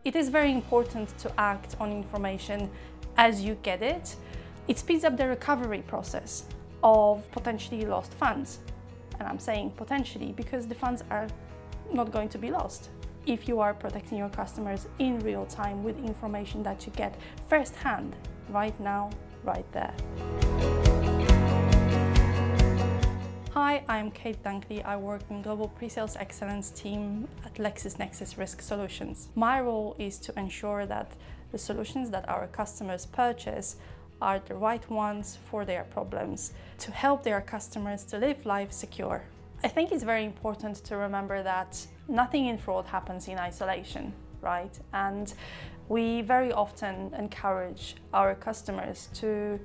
It is very important to act on information as you get it. It speeds up the recovery process of potentially lost funds. And I'm saying potentially because the funds are not going to be lost if you are protecting your customers in real time with information that you get firsthand, right now, right there. Hi, I'm Kate Dunkley. I work in Global Pre-Sales Excellence team at LexisNexis Risk Solutions. My role is to ensure that the solutions that our customers purchase are the right ones for their problems, to help their customers to live life secure. I think it's very important to remember that nothing in fraud happens in isolation, right? And we very often encourage our customers to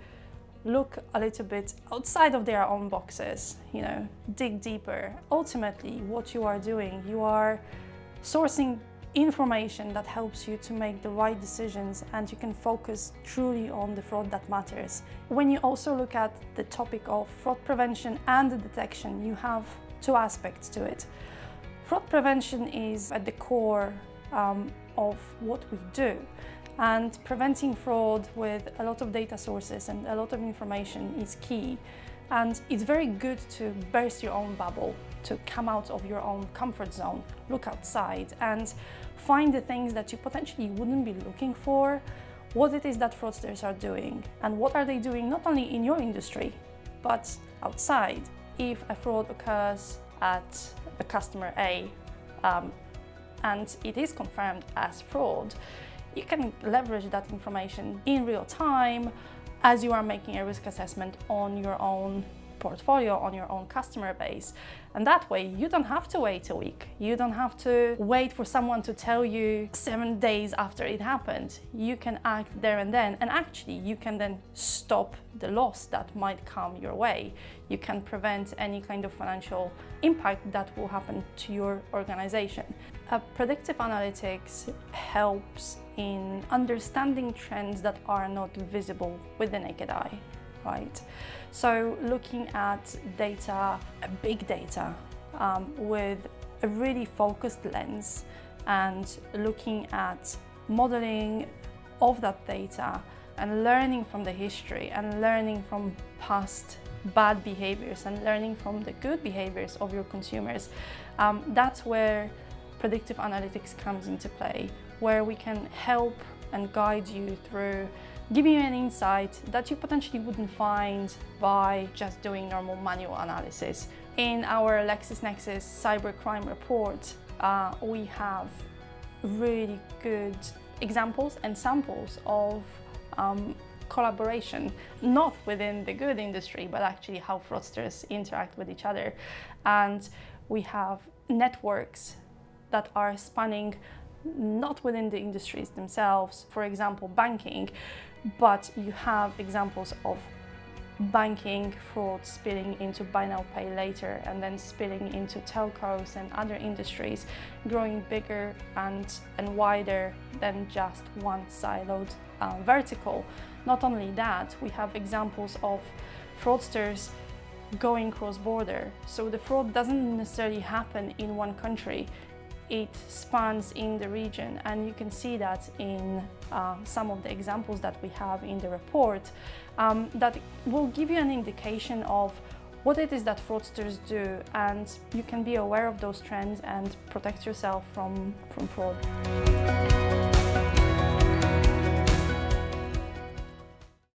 look a little bit outside of their own boxes, dig deeper. Ultimately, what you are doing, you are sourcing information that helps you to make the right decisions, and you can focus truly on the fraud that matters. When you also look at the topic of fraud prevention and detection, you have two aspects to it. Fraud prevention is at the core of what we do. And preventing fraud with a lot of data sources and a lot of information is key. And it's very good to burst your own bubble, to come out of your own comfort zone, look outside and find the things that you potentially wouldn't be looking for, what it is that fraudsters are doing, and what are they doing not only in your industry, but outside. If a fraud occurs at a customer A and it is confirmed as fraud, you can leverage that information in real time as you are making a risk assessment on your own portfolio, on your own customer base. And that way, you don't have to wait a week. You don't have to wait for someone to tell you 7 days after it happened. You can act there and then, and actually you can then stop the loss that might come your way. You can prevent any kind of financial impact that will happen to your organization. Predictive analytics helps in understanding trends that are not visible with the naked eye, right? So looking at data, big data, with a really focused lens, and looking at modeling of that data and learning from the history and learning from past bad behaviors and learning from the good behaviors of your consumers. That's where predictive analytics comes into play, where we can help and guide you through, giving you an insight that you potentially wouldn't find by just doing normal manual analysis. In our LexisNexis cybercrime report, we have really good examples and samples of collaboration, not within the good industry, but actually how fraudsters interact with each other. And we have networks that are spanning not within the industries themselves, for example, banking, but you have examples of banking fraud spilling into buy now, pay later, and then spilling into telcos and other industries, growing bigger and wider than just one siloed vertical. Not only that, we have examples of fraudsters going cross-border. So the fraud doesn't necessarily happen in one country. It spans in the region, and you can see that in some of the examples that we have in the report that will give you an indication of what it is that fraudsters do, and you can be aware of those trends and protect yourself from fraud.